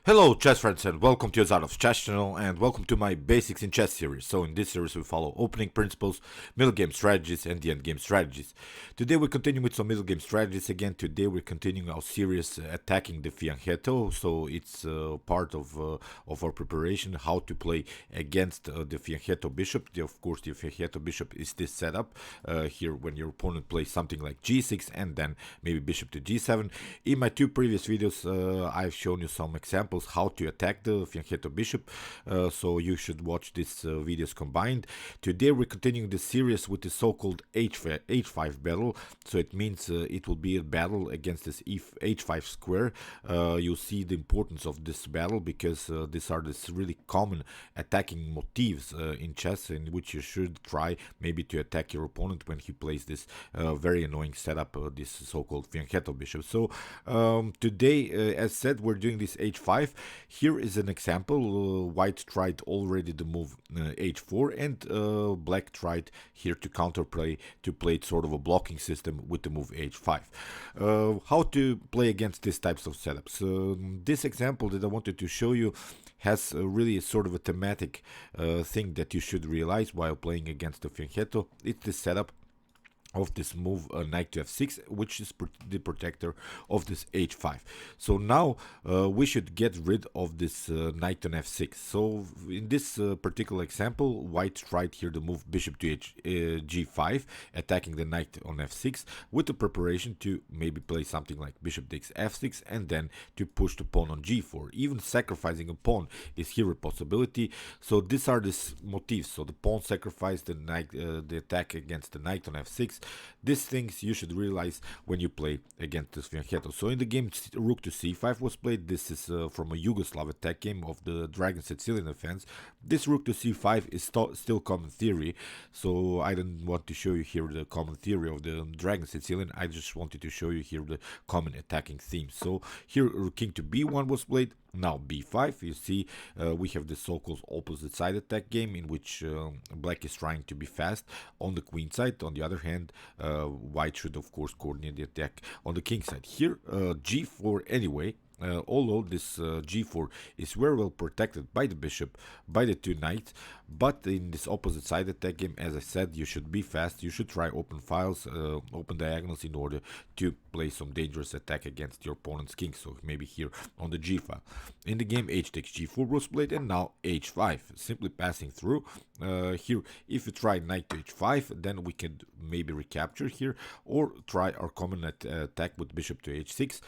Hello chess friends and welcome to Zalakaros chess channel and welcome to my basics in chess series. So in this series we follow opening principles, middle game strategies and the end game strategies. Today we continue with some middle game strategies again. Today we're continuing our series attacking the fianchetto. So it's part of our preparation how to play against the fianchetto bishop. Of course the fianchetto bishop is this setup here when your opponent plays something like g6 and then maybe bishop to g7. In my two previous videos I've shown you some examples how to attack the fianchetto bishop, so you should watch these videos combined. Today we're continuing the series with the so-called h5 battle, so it means it will be a battle against this h5 square. You'll see the importance of this battle because these are this really common attacking motifs in chess, in which you should try maybe to attack your opponent when he plays this very annoying setup, this so-called fianchetto bishop. So today, as said, we're doing this h5. Here is an example. White tried already the move h4 and black tried here to counterplay, to play sort of a blocking system with the move h5. How to play against these types of setups? This example that I wanted to show you has really sort of a thematic thing that you should realize while playing against the fianchetto. It's this setup of this move knight to f6, which is the protector of this h5. So now we should get rid of this knight on f6. So in this particular example, white tried here to move bishop to g5, attacking the knight on f6 with the preparation to maybe play something like bishop takes f6 and then to push the pawn on g4. Even sacrificing a pawn is here a possibility. So these are these motifs. So the pawn sacrifice, the knight, the attack against the knight on f6. These things you should realize when you play against this fianchetto. So in the game rook to c5 was played. This is from a Yugoslav attack game of the Dragon Sicilian defense. This rook to c5 is still common theory, so I don't want to show you here the common theory of the Dragon Sicilian. I just wanted to show you here the common attacking themes. So here king to b1 was played. Now b5, you see we have the so-called opposite side attack game in which black is trying to be fast on the queen side. On the other hand, white should of course coordinate the attack on the king side. Here g4 anyway. Although this g4 is very well protected by the bishop, by the two knights, but in this opposite side attack game, as I said, you should be fast. You should try open files, open diagonals in order to play some dangerous attack against your opponent's king. So maybe here on the g file. In the game, h takes g4 was played, and now h5, simply passing through. Here, if you try knight to h5, then we can maybe recapture here, or try our common attack with bishop to h6.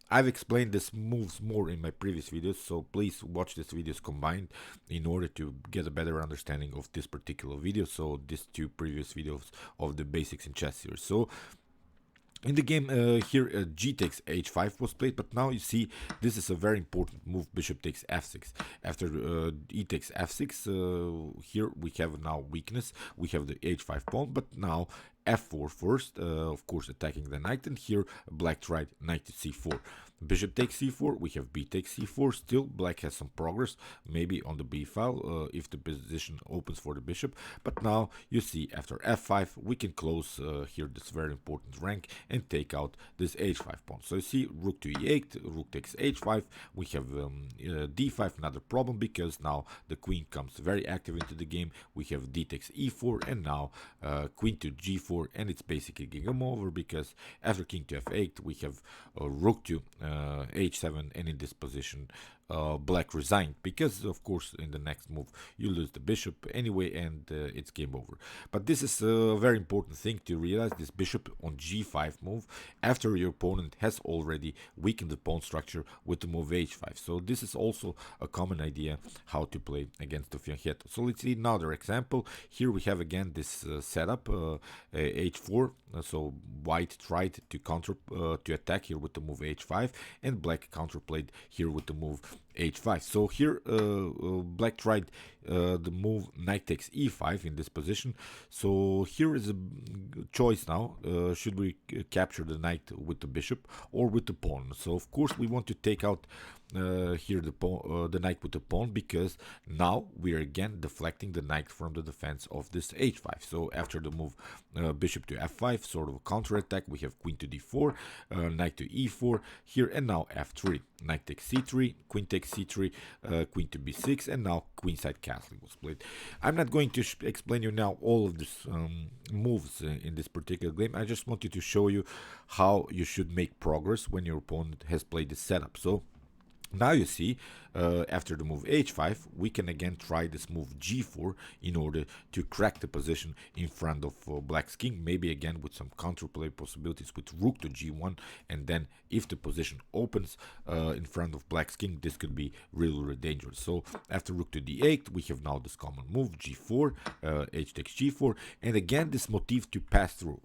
I've explained these moves more in my previous videos, so please watch these videos combined in order to get a better understanding of this particular video. So these two previous videos of the basics in chess series. So in the game here g takes h5 was played, but now you see this is a very important move, bishop takes f6. After e takes f6, here we have now weakness, we have the h5 pawn, but now f4 first, of course attacking the knight, and here black tried knight to c4. Bishop takes c4, we have b takes c4. Still black has some progress maybe on the b file if the position opens for the bishop, but now you see after f5 we can close here this very important rank and take out this h5 pawn. So you see rook to e8, rook takes h5, we have d5, another problem because now the queen comes very active into the game. We have d takes e4 and now queen to g4, and it's basically game over because after king to f8 we have rook to h7, and in this position black resigned because of course in the next move you lose the bishop anyway, and it's game over. But this is a very important thing to realize, this bishop on g5 move after your opponent has already weakened the pawn structure with the move h5. So this is also a common idea how to play against the fianchetto. So let's see another example. Here we have again this setup h4. So white tried to counter to attack here with the move h5, and black counterplayed here with the move h5. So here black tried the move knight takes e5 in this position. So here is a choice now, should we capture the knight with the bishop or with the pawn? So of course we want to take out here the knight with the pawn, because now we are again deflecting the knight from the defense of this h5. So after the move bishop to f5, sort of a counter attack, we have queen to d4, knight to e4 here, and now f3. knight takes c3, queen takes c3, queen to b6, and now queenside castling was played. I'm not going to explain you now all of these moves in this particular game. I just wanted to show you how you should make progress when your opponent has played this setup. So now you see, after the move h5, we can again try this move g4 in order to crack the position in front of black's king, maybe again with some counterplay possibilities with rook to g1, and then if the position opens in front of black's king, this could be really, really dangerous. So after rook to d8, we have now this common move g4, h takes g4, and again this motif to pass through.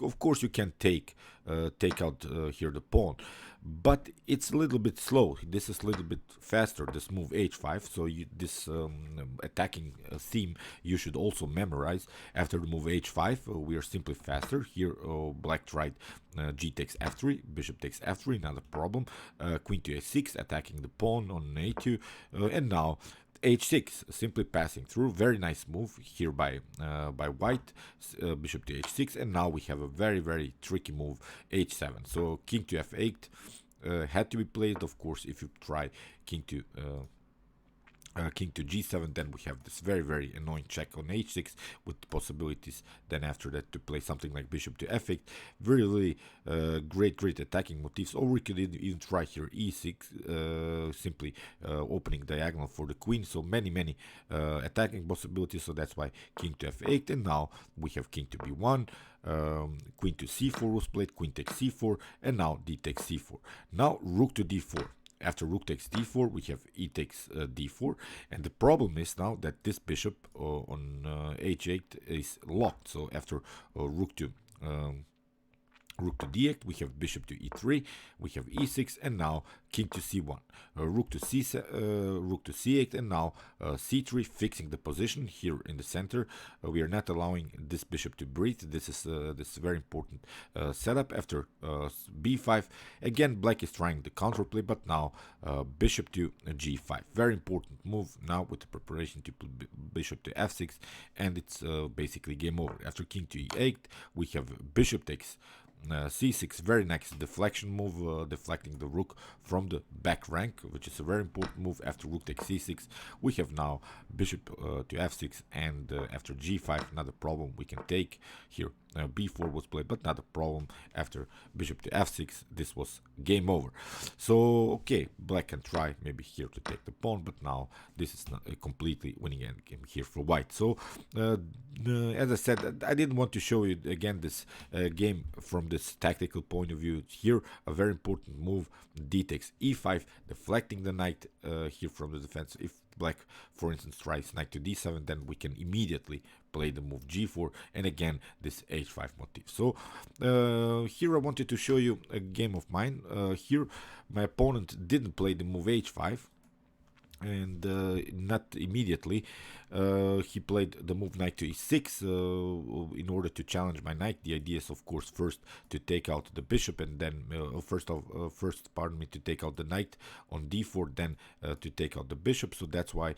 Of course you can take out here the pawn, but it's a little bit slow. This is a little bit faster, this move h5, so this attacking theme you should also memorize. After the move h5, we are simply faster. Here black tried g takes f3, bishop takes f3, not a problem. Queen to a6, attacking the pawn on a2, and now h6, simply passing through. Very nice move here by white, bishop to h6, and now we have a very, very tricky move h7. So king to f8 had to be played. Of course, if you try king to g7, then we have this very, very annoying check on h6 with possibilities then after that to play something like bishop to f8. Really, great attacking motifs. Or we could even try here e6, simply opening diagonal for the queen. So many attacking possibilities. So that's why king to f8, and now we have king to b1. Queen to c4 was played, queen takes c4, and now d takes c4. Now rook to d4. After rook takes d4, we have e takes d4, and the problem is now that this bishop on h8 is locked. So after rook to d8, we have bishop to e3, we have e6, and now king to c1, rook to c8, and now c3, fixing the position here in the center. We are not allowing this bishop to breathe. This is very important setup. After b5, again black is trying the counterplay, but now bishop to g5, very important move now with the preparation to put bishop to f6, and it's basically game over. After king to e8, we have bishop takes c6, very nice deflection move, deflecting the rook from the back rank, which is a very important move. After rook takes c6, we have now bishop to f6, and after g5, not a problem, we can take here. b4 was played, but not a problem. After bishop to f6, this was game over. So okay, black can try maybe here to take the pawn, but now this is not a completely winning end game here for white. So as I said, I didn't want to show you again this game from this tactical point of view. Here a very important move, d takes e5, deflecting the knight here from the defense. If black, for instance, tries knight to d7, then we can immediately play the move g4, and again this h5 motif. So here I wanted to show you a game of mine. Here my opponent didn't play the move h5, and not immediately. He played the move knight to e6 in order to challenge my knight. The idea is, of course, first to take out the bishop, and then first to take out the knight on d4, then to take out the bishop. So that's why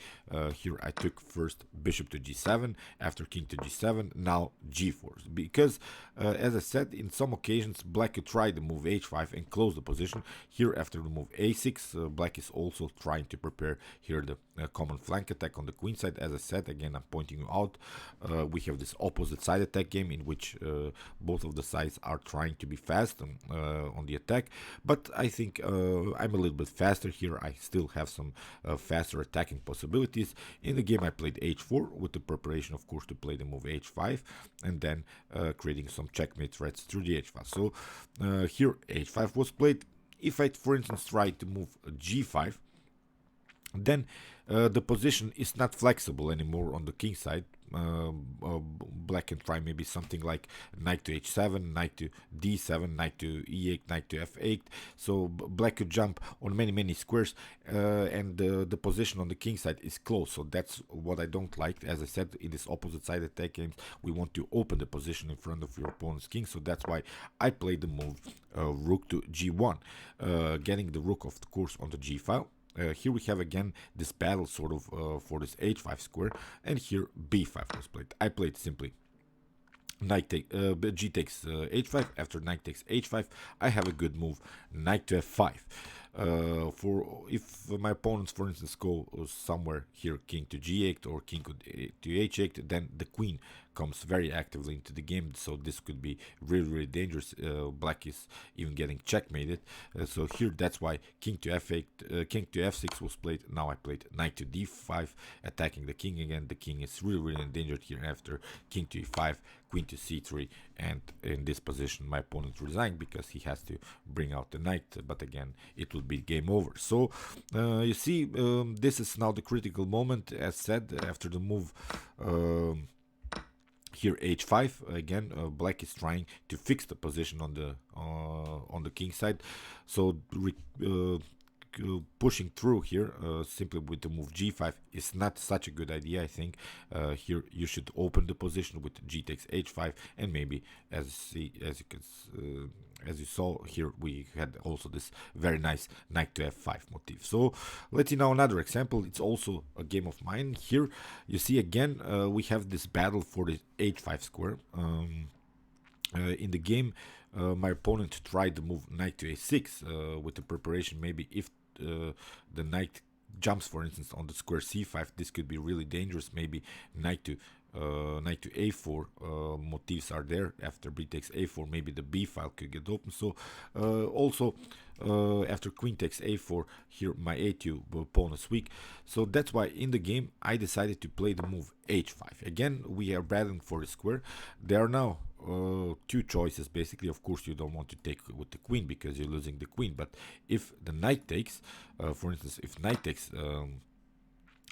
here I took first bishop to g7, after king to g7, now g4, because as I said, in some occasions black could try the move h5 and close the position. Here after the move a6, black is also trying to prepare here the common flank attack on the queen side. As I said, again, I'm pointing you out, we have this opposite side attack game in which both of the sides are trying to be fast on the attack, but I think I'm a little bit faster here. I still have some faster attacking possibilities. In the game I played h4 with the preparation, of course, to play the move h5, and then creating some checkmate threats through the h5. So here h5 was played. If I, for instance, try to move g5, then the position is not flexible anymore on the king side. Black can try maybe something like knight to h7, knight to d7, knight to e8, knight to f8. So black could jump on many squares, and the position on the king side is closed. So that's what I don't like. As I said, in this opposite side attack games, we want to open the position in front of your opponent's king. So that's why I played the move rook to g1, getting the rook, of course, on the g file. Here we have again this battle sort of for this h5 square, and here b5 was played. I played simply knight take g takes h5. After knight takes h5, I have a good move, knight to f5. For if my opponents, for instance, go somewhere here, king to g8 or king to h8, then the queen comes very actively into the game, so this could be really dangerous. Black is even getting checkmated, so here that's why king to f8, king to f6 was played. Now I played knight to d5, attacking the king again. The king is really endangered here after king to e5, queen to c3, and in this position my opponent resigned because he has to bring out the knight, but again it will be game over. So you see, this is now the critical moment, as said, after the move here h5. Again, black is trying to fix the position on the king side, so pushing through here simply with the move g5 is not such a good idea. I think here you should open the position with g takes h5, and maybe as you saw here, we had also this very nice knight to f5 motif. So let's see now another example. It's also a game of mine. Here you see again we have this battle for the h5 square. In the game, my opponent tried to move knight to a6 with the preparation. Maybe if the knight jumps, for instance, on the square c5, this could be really dangerous. Maybe knight to a4 motifs are there. After b takes a4, maybe the b file could get open. So also after queen takes a4, here my a2 pawn is weak. So that's why in the game I decided to play the move h5. Again, we are battling for the square. There are now two choices basically. Of course, you don't want to take with the queen because you're losing the queen, but if the knight takes, for instance, if knight takes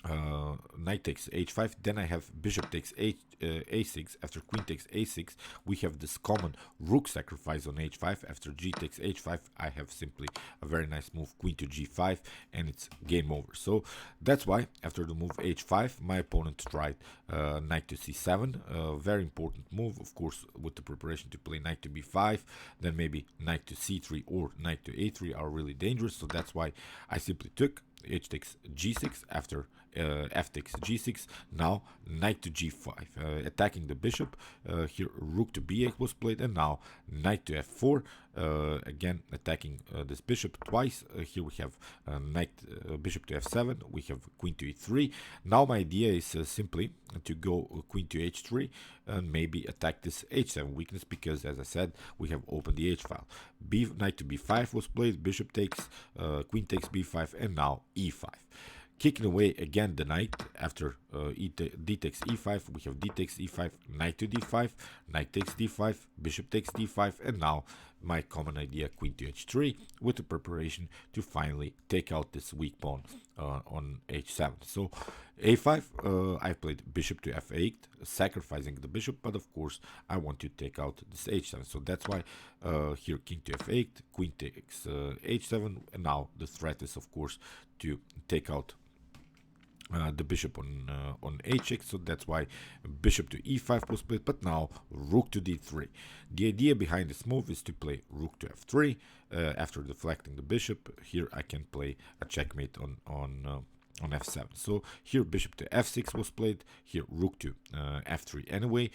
h5, then I have bishop takes a6. After queen takes a6, we have this common rook sacrifice on h5. After g takes h5, I have simply a very nice move, queen to g5, and it's game over. So that's why after the move h5, my opponent tried knight to c7, very important move, of course, with the preparation to play knight to b5. Then maybe knight to c3 or knight to a3 are really dangerous. So that's why I simply took h takes g6. After f takes g6, now knight to g5, attacking the bishop. Here rook to b8 was played, and now knight to f4, again attacking this bishop twice. Here we have bishop to f7, we have queen to e3. Now my idea is simply to go queen to h3 and maybe attack this h7 weakness, because as I said, we have opened the h file. Knight to b5 was played, bishop takes, queen takes b5, and now e5. Kicking away again the knight. After d takes e5, we have d takes e5, knight to d5, knight takes d5, bishop takes d5, and now my common idea, queen to h3, with the preparation to finally take out this weak pawn on h7. So a5, I played bishop to f8, sacrificing the bishop, but of course I want to take out this h7. So that's why here king to f8, queen takes h7, and now the threat is of course to take out the bishop on h6. So that's why bishop to e5 was played, but now rook to d3. The idea behind this move is to play rook to f3. After deflecting the bishop, here I can play a checkmate on f7. So here bishop to f6 was played, here rook to f3 anyway,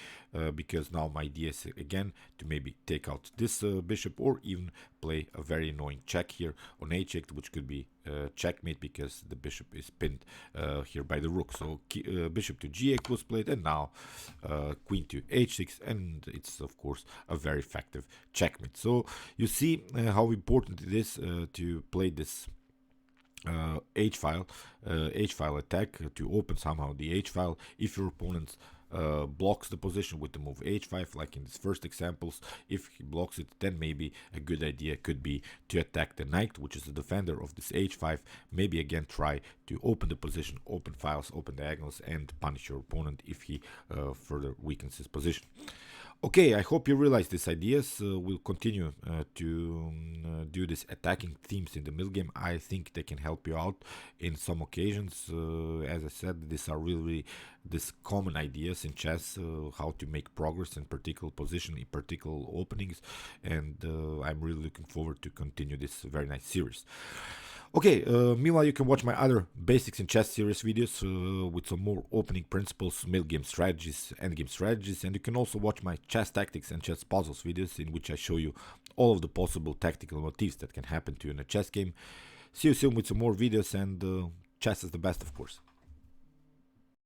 because now my idea is again to maybe take out this bishop, or even play a very annoying check here on h8, which could be checkmate because the bishop is pinned here by the rook. So bishop to g8 was played, and now queen to h6, and it's of course a very effective checkmate. So you see how important it is to play this h file attack, to open somehow the h file. If your opponent blocks the position with the move h5, like in these first examples, if he blocks it, then maybe a good idea could be to attack the knight, which is the defender of this h5. Maybe again try to open the position, open files, open diagonals, and punish your opponent if he further weakens his position. Okay, I hope you realize these ideas. We'll continue to do these attacking themes in the middle game. I think they can help you out in some occasions. As I said, these are really these common ideas in chess, how to make progress in particular position, in particular openings, and I'm really looking forward to continue this very nice series. Okay, meanwhile you can watch my other basics in chess series videos with some more opening principles, middle game strategies, endgame strategies, and you can also watch my chess tactics and chess puzzles videos, in which I show you all of the possible tactical motifs that can happen to you in a chess game. See you soon with some more videos, and chess is the best, of course.